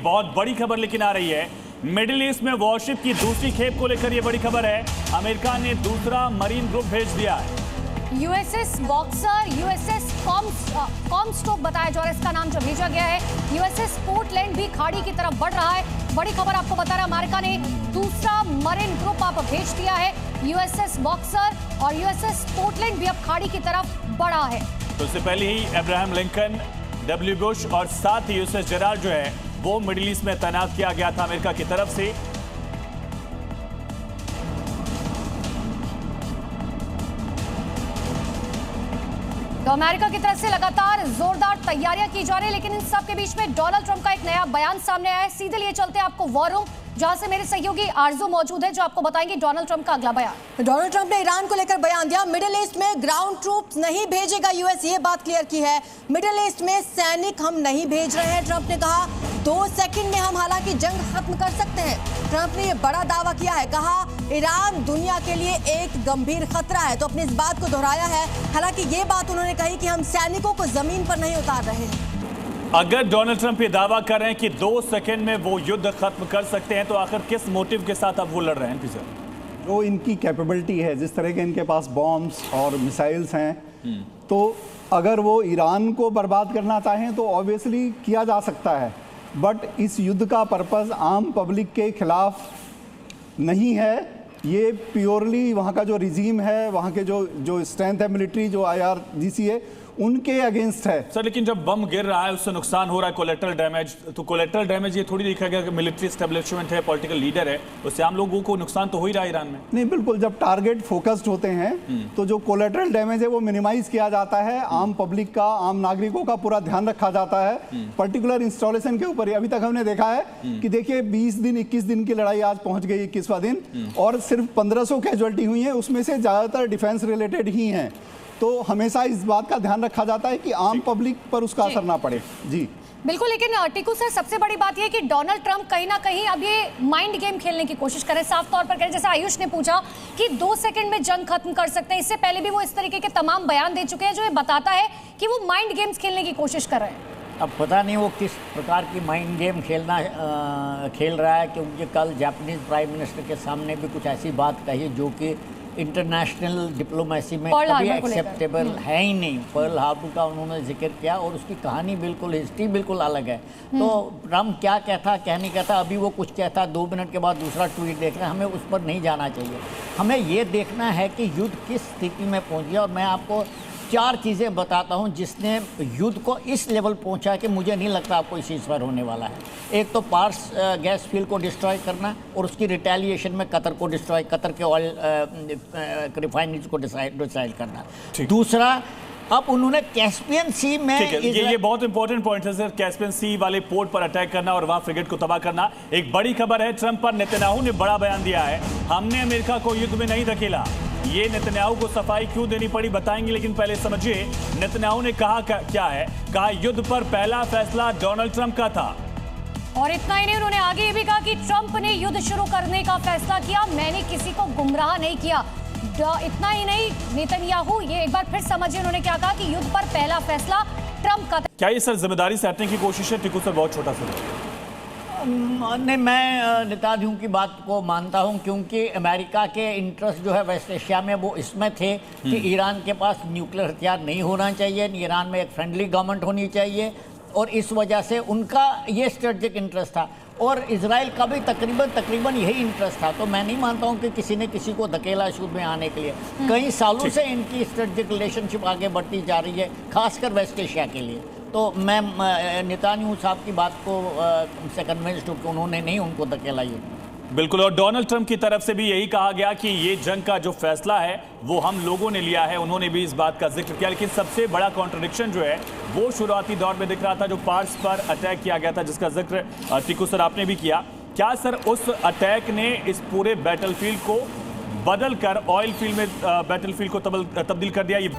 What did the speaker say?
बहुत बड़ी खबर लेकिन आ रही है। मिडिल ईस्ट में वॉरशिप की दूसरी खेप को लेकर यह बड़ी खबर है। अमेरिका ने दूसरा मरीन ग्रुप भेज दिया है। यूएसएस बॉक्सर, यूएसएस कॉमस्टॉक बताया जा रहा है इसका नाम जो भेजा गया है। यूएसएस पोर्टलैंड भी खाड़ी की तरफ बढ़ रहा है। बड़ी खबर आपको बता रहा है, अमेरिका ने दूसरा मरीन ग्रुप आप भेज दिया है। यूएसएस बॉक्सर और यूएसएस पोर्टलैंड भी अब खाड़ी की तरफ बढ़ा है। तो इससे पहले ही अब्राहम लिंकन, डब्ल्यू बुश और साथ ही यूएसएस जेराल्ड जो है वो मिडिल ईस्ट में तैनात किया गया था अमेरिका की तरफ से। तो अमेरिका की तरफ से लगातार जोरदार तैयारियां की जा रही है, लेकिन इन सब के बीच में डोनाल्ड ट्रंप का एक नया बयान सामने आया है। सीधे लिए चलते हैं आपको वॉर रूम, जहां से मेरे सहयोगी आरजू मौजूद है जो आपको बताएंगे डोनाल्ड ट्रंप का अगला बयान। डोनाल्ड ट्रंप ने ईरान को लेकर बयान दिया। मिडिल ईस्ट में ग्राउंड ट्रूप्स नहीं भेजेगा यूएस, ये बात क्लियर की है। मिडिल ईस्ट में सैनिक हम नहीं भेज रहे हैं। ट्रंप ने कहा 2 सेकंड में हम हालांकि जंग खत्म कर सकते हैं। ट्रंप ने यह बड़ा दावा किया है, कहा ईरान दुनिया के लिए एक गंभीर खतरा है, तो अपनी इस बात को दोहराया है। हालांकि ये बात उन्होंने कही कि हम सैनिकों को जमीन पर नहीं उतार रहे हैं। अगर डोनाल्ड ट्रंप ये दावा कर रहे हैं कि 2 सेकंड में वो युद्ध खत्म कर सकते हैं, तो आखिर किस मोटिव के साथ अब वो लड़ रहे हैं? जो इनकी कैपेबिलिटी है, जिस तरह के इनके पास बॉम्ब्स और मिसाइल्स हैं, तो अगर वो ईरान को बर्बाद करना चाहें तो ऑब्वियसली किया जा सकता है, बट इस युद्ध का पर्पस आम पब्लिक के खिलाफ नहीं है। ये प्योरली वहाँ का जो रिजीम है, वहाँ के जो स्ट्रेंथ है मिलिट्री, जो IRGC है, उनके अगेंस्ट है। सर लेकिन जब बम गिर रहा है उससे नुकसान हो रहा है, कोलेटरल डैमेज, तो कोलेटरल डैमेज ये थोड़ी देखा गया कि मिलिट्री एस्टेब्लिशमेंट है, पॉलिटिकल लीडर है, उससे आम लोगों को नुकसान तो हो ही रहा है ईरान में। नहीं, बिल्कुल, जब टारगेट फोकस्ड होते हैं तो जो कोलेटरल डैमेज है वो मिनिमाइज किया जाता है। आम पब्लिक का, आम नागरिकों का पूरा ध्यान रखा जाता है पर्टिकुलर इंस्टॉलेशन के ऊपर। अभी तक हमने देखा है कि देखिए 20 दिन 21 दिन की लड़ाई आज पहुंच गई 21वां दिन, और सिर्फ 1500 कैजुअल्टी हुई है, उसमें से ज्यादातर डिफेंस रिलेटेड ही हैं। तो हमेशा इस बात का ध्यान रखा जाता है कि आम पब्लिक पर उसका असर ना पड़े। जी बिल्कुल, लेकिन टीकू सर, सबसे बड़ी बात यह है कि डोनाल्ड ट्रंप कहीं ना कहीं अब ये माइंड गेम खेलने की कोशिश कर रहे हैं। साफ तौर पर करें, जैसे आयुष ने पूछा कि 2 सेकंड में जंग खत्म कर सकते हैं, इससे पहले भी वो इस तरीके के तमाम बयान दे चुके हैं जो ये बताता है कि वो माइंड गेम्स खेलने की कोशिश कर रहे हैं। अब पता नहीं वो किस प्रकार की माइंड गेम खेल रहा है, क्योंकि कल जापानीज प्राइम मिनिस्टर के सामने भी कुछ ऐसी बात कही जो कि इंटरनेशनल डिप्लोमेसी में कभी एक्सेप्टेबल है ही नहीं। पर्ल हार्बर का उन्होंने जिक्र किया और उसकी कहानी बिल्कुल, हिस्ट्री बिल्कुल अलग है। तो ट्रंप क्या कहता क्या नहीं कहता, अभी वो कुछ कहता, 2 मिनट के बाद दूसरा ट्वीट देख रहे हैं, हमें उस पर नहीं जाना चाहिए। हमें ये देखना है कि युद्ध किस स्थिति में पहुंच गया, और मैं आपको 4 चीज़ें बताता हूं जिसने युद्ध को इस लेवल पहुंचा कि मुझे नहीं लगता आपको इसी पर होने वाला है। एक तो पार्स गैस फील्ड को डिस्ट्रॉय करना, और उसकी रिटेलिएशन में कतर को डिस्ट्रॉय, कतर के ऑयल रिफाइनरीज को डिसाइड करना। दूसरा, अब उन्होंने कैस्पियन सी में ये बहुत इंपॉर्टेंट पॉइंट है सर, कैस्पियन सी वाले पोर्ट पर अटैक करना और वहां फ्रिगेट को तबाह करना। एक बड़ी खबर है, ट्रंप पर नेतन्याहू ने बड़ा बयान दिया है, हमने अमेरिका को युद्ध में नहीं धकेला। ये नेतन्याहू को सफाई क्यों देनी पड़ी बताएंगे, लेकिन पहले समझिए नेतन्याहू ने कहा क्या है। कहा युद्ध पर पहला फैसला डोनाल्ड ट्रंप का था। और इतना ही नहीं, उन्होंने आगे ये भी कहा कि ट्रंप ने युद्ध शुरू करने का फैसला किया, मैंने किसी को गुमराह नहीं किया। इतना ही नहीं, नेतन्याहू, ये एक बार फिर समझिए उन्होंने क्या कहा कि युद्ध पर पहला फैसला ट्रंप का था। क्या ये सर जिम्मेदारी से हटने की कोशिश है? टिकू सर बहुत छोटा सा। नहीं, मैं नेतानियाहू की बात को मानता हूं, क्योंकि अमेरिका के इंटरेस्ट जो है वेस्ट एशिया में वो इसमें थे कि ईरान के पास न्यूक्लियर हथियार नहीं होना चाहिए, ईरान में एक फ्रेंडली गवर्नमेंट होनी चाहिए, और इस वजह से उनका ये स्ट्रेटेजिक इंटरेस्ट था। और इजराइल का भी तकरीबन यही इंटरेस्ट था। तो मैं नहीं मानता हूँ कि किसी ने किसी को धकेला शुरू में आने के लिए। कई सालों से इनकी स्ट्रेटेजिक रिलेशनशिप आगे बढ़ती जा रही है, खासकर वेस्ट एशिया के लिए। तो मैं नेतन्याहू साहब की बात को से कन्विंस्ड हूँ कि उन्होंने नहीं उनको धकेला ये। बिल्कुल, और डोनाल्ड ट्रंप की तरफ से भी यही कहा गया कि ये जंग का जो फैसला है वो हम लोगों ने लिया है, उन्होंने भी इस बात का जिक्र किया। लेकिन सबसे बड़ा कॉन्ट्रडिक्शन जो है वो शुरुआती दौर में दिख रहा था, जो पार्स पर अटैक किया गया था, जिसका जिक्र टिकू सर आपने भी किया। क्या सर उस अटैक ने इस पूरे बैटलफील्ड को बदल कर ऑयल फील्ड में बैटलफील्ड को तब्दील कर दिया? ये